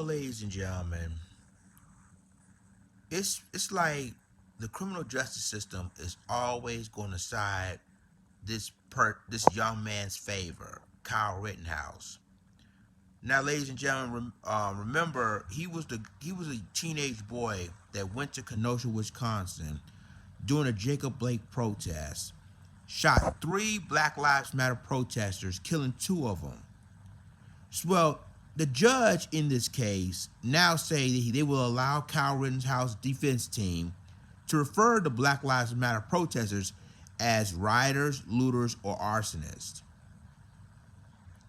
ladies and gentlemen, it's like the criminal justice system is always going to side this young man's favor, Kyle Rittenhouse. Now, ladies and gentlemen, remember he was a teenage boy that went to Kenosha, Wisconsin, during a Jacob Blake protest, shot three Black Lives Matter protesters, killing two of them. Well, the judge in this case now say that they will allow Kyle Rittenhouse defense team to refer to Black Lives Matter protesters as rioters, looters, or arsonists.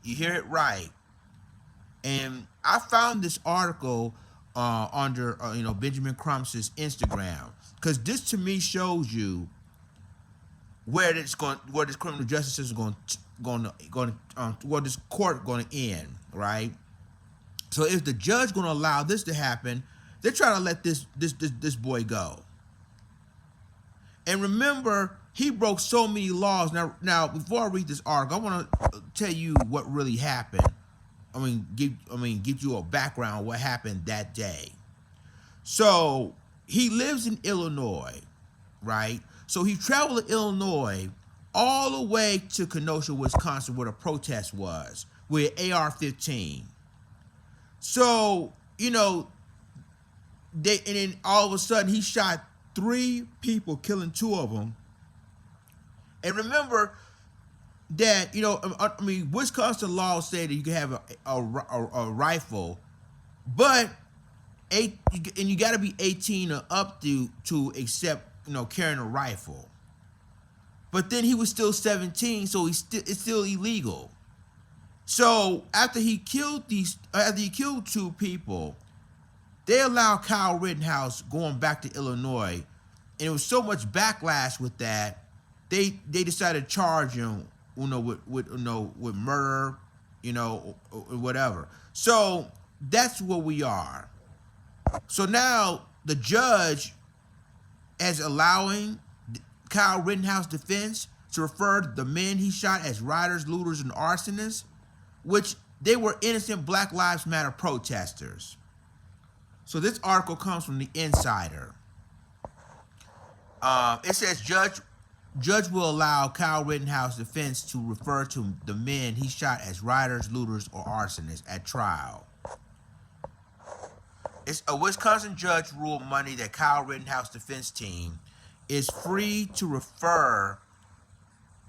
You hear it right. And I found this article under Benjamin Crump's Instagram, because this to me shows you where this criminal justice system where this court going to end, right? So if the judge going to allow this to happen, they're trying to let this boy go. And remember, he broke so many laws. Now before I read this article, I want to tell you what really happened. Give you a background on what happened that day. So he lives in Illinois, right? So he traveled to Illinois all the way to Kenosha, Wisconsin, where the protest was, with AR-15. So, and then all of a sudden he shot three people, killing two of them. And remember that, Wisconsin laws say that you can have a rifle, but you got to be 18 or up to accept, carrying a rifle. But then he was still 17, so it's still illegal. So after he killed two people, they allowed Kyle Rittenhouse going back to Illinois, and it was so much backlash with that, they decided to charge him, with murder, or whatever. So that's where we are. So now the judge is allowing Kyle Rittenhouse defense to refer to the men he shot as rioters, looters, and arsonists, which they were innocent Black Lives Matter protesters. So this article comes from the Insider. It says Judge will allow Kyle Rittenhouse defense to refer to the men he shot as rioters, looters, or arsonists at trial. A Wisconsin judge ruled Monday that Kyle Rittenhouse defense team is free to refer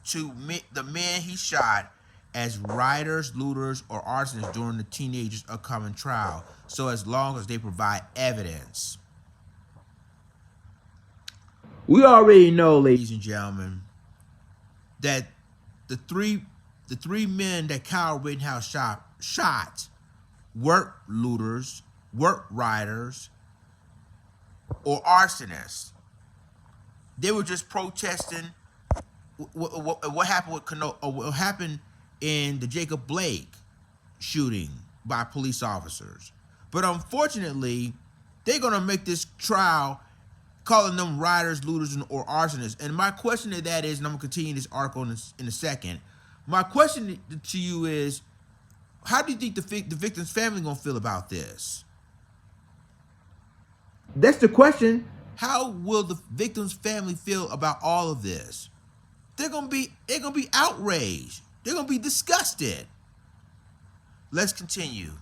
to the men he shot as rioters, looters, or arsonists during the teenager's upcoming trial, so as long as they provide evidence. We already know, ladies and gentlemen, that the three men that Kyle Rittenhouse shot weren't looters, weren't rioters, or arsonists. They were just protesting what happened in the Jacob Blake shooting by police officers. But unfortunately, they're going to make this trial calling them rioters, looters, or arsonists. And my question to that is, and I'm going to continue this article in a second, my question to you is, how do you think the victim's family going to feel about this? That's the question. How will the victim's family feel about all of this? They're gonna be outraged. They're gonna be disgusted. Let's continue.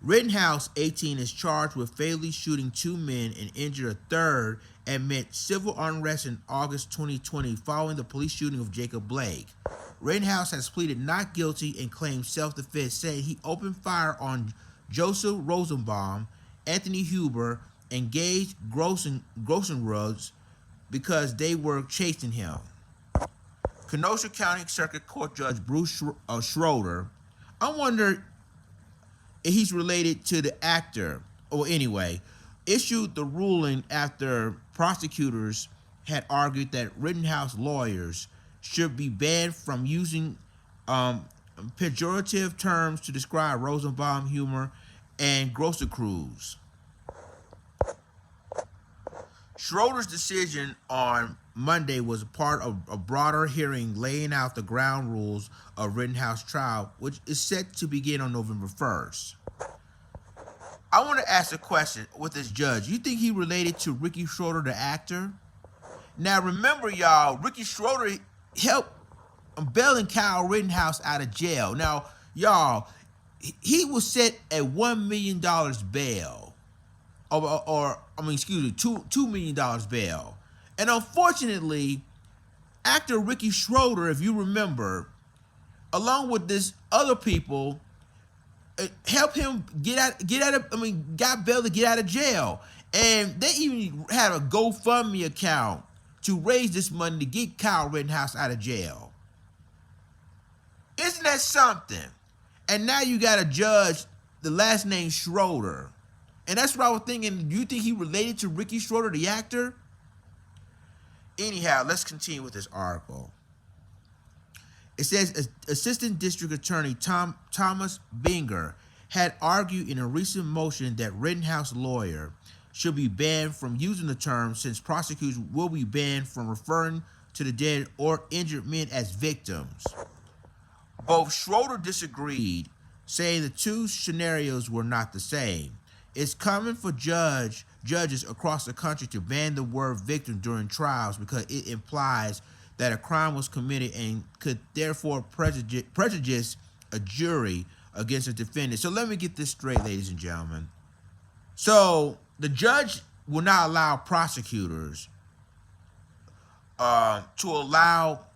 Rittenhouse, 18, is charged with fatally shooting two men and injured a third amid civil unrest in August 2020 following the police shooting of Jacob Blake. Rittenhouse has pleaded not guilty and claimed self-defense, saying he opened fire on Joseph Rosenbaum, Anthony Huber, and Gage Grossenruggs because they were chasing him. Kenosha County Circuit Court Judge Bruce Schroeder, I wonder if he's related to the actor, or anyway, issued the ruling after prosecutors had argued that Rittenhouse lawyers should be banned from using pejorative terms to describe Rosenbaum, Huber, and Grossenruggs. Schroeder's decision on Monday was a part of a broader hearing laying out the ground rules of Rittenhouse trial, which is set to begin on November 1st. I want to ask a question with this judge. You think he related to Ricky Schroder, the actor? Now remember, y'all, Ricky Schroder helped bailing Kyle Rittenhouse out of jail. Now, y'all, he was set at $1 million bail, or I mean, excuse me, $2 million bail, and unfortunately, actor Ricky Schroder, if you remember, along with this other people, helped him got bail to get out of jail, and they even had a GoFundMe account to raise this money to get Kyle Rittenhouse out of jail. Isn't that something? And now you got a judge, the last name Schroder. And that's what I was thinking. Do you think he related to Ricky Schroder, the actor? Anyhow, let's continue with this article. It says Assistant District Attorney Thomas Binger had argued in a recent motion that Rittenhouse lawyer should be banned from using the term, since prosecutors will be banned from referring to the dead or injured men as victims. Both Schroder disagreed, saying the two scenarios were not the same. It's common for judges across the country to ban the word victim during trials because it implies that a crime was committed and could therefore prejudice a jury against a defendant. So let me get this straight, ladies and gentlemen. So the judge will not allow prosecutors to allow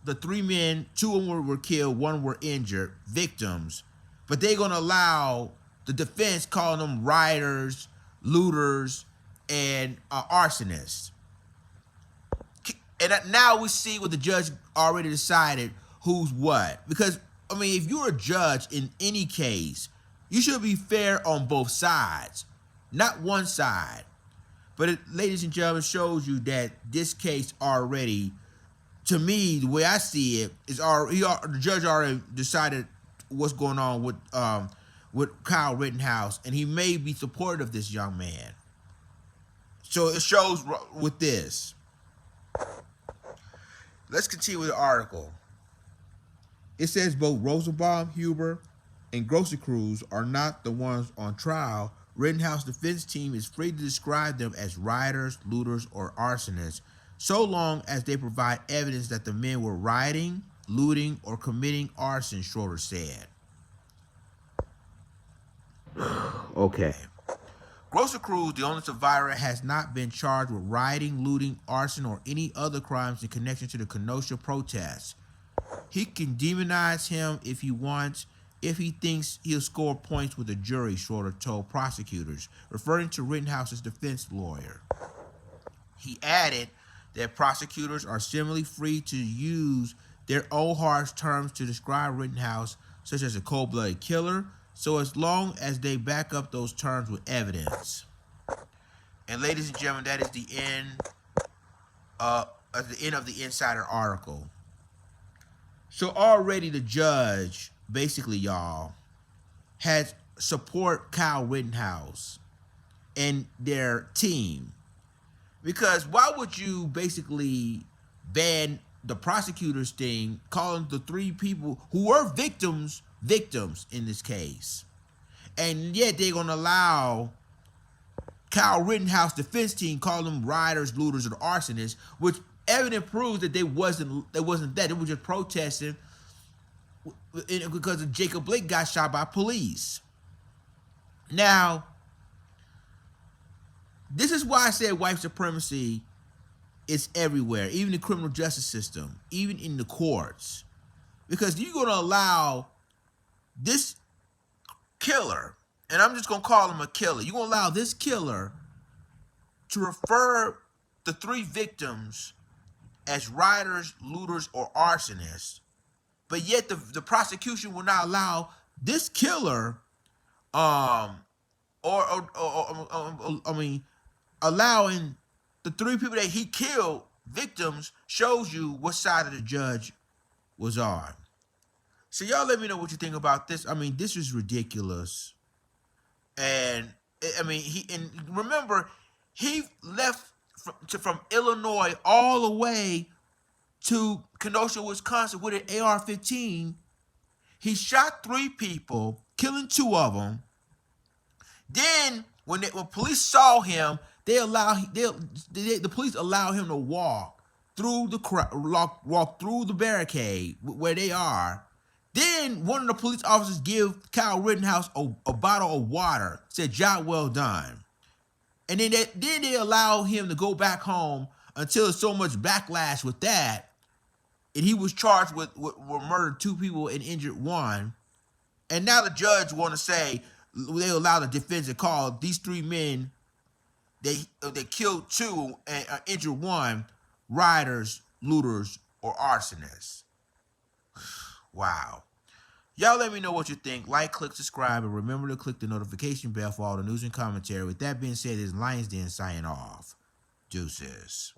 the three men, two of them were killed, one were injured, victims, but they're going to allow the defense calling them rioters, looters, and arsonists. And now we see what the judge already decided who's what. Because, I mean, if you're a judge in any case, you should be fair on both sides, not one side. But it, ladies and gentlemen, shows you that this case already, to me, the way I see it, is the judge already decided what's going on with Kyle Rittenhouse, and he may be supportive of this young man. So it shows with this. Let's continue with the article. It says both Rosenbaum, Huber, and Grosecruz are not the ones on trial. Rittenhouse defense team is free to describe them as rioters, looters, or arsonists, so long as they provide evidence that the men were rioting, looting, or committing arson, Schroder said. Okay. Grosecruz, the only survivor, has not been charged with rioting, looting, arson, or any other crimes in connection to the Kenosha protests. He can demonize him if he wants, if he thinks he'll score points with a jury, Schroder told prosecutors, referring to Rittenhouse's defense lawyer. He added that prosecutors are similarly free to use their own harsh terms to describe Rittenhouse, such as a cold-blooded killer, so as long as they back up those terms with evidence. And ladies and gentlemen, that is the end of the Insider article. So already the judge, basically, y'all, has support Kyle Rittenhouse and their team. Because why would you basically ban the prosecutor's thing, calling the three people who were victims in this case? And yet they're going to allow Kyle Rittenhouse defense team call them rioters, looters, or arsonists, which evidence proves that they wasn't that. They were just protesting because Jacob Blake got shot by police. Now, this is why I said white supremacy is everywhere, even in the criminal justice system, even in the courts. Because you're going to allow this killer, and I'm just going to call him a killer, you're going to allow this killer to refer the three victims as rioters, looters, or arsonists, but yet the prosecution will not allow this killer, allowing the three people that he killed victims, shows you what side of the judge was on. So y'all let me know what you think about this. I mean, this is ridiculous. And I mean, remember, he left from Illinois all the way to Kenosha, Wisconsin with an AR-15. He shot three people, killing two of them. Then when police saw him, the police allow him to walk through walk through the barricade where they are. Then one of the police officers give Kyle Rittenhouse a bottle of water, said, "Job well done." And then they allow him to go back home until there's so much backlash with that. And he was charged with murdered 2 people and injured 1. And now the judge want to say they allow the defense to call these 3 men, they killed 2 and injured 1, rioters, looters, or arsonists. Wow. Y'all let me know what you think. Like, click, subscribe, and remember to click the notification bell for all the news and commentary. With that being said, this is Lions Den signing off. Deuces.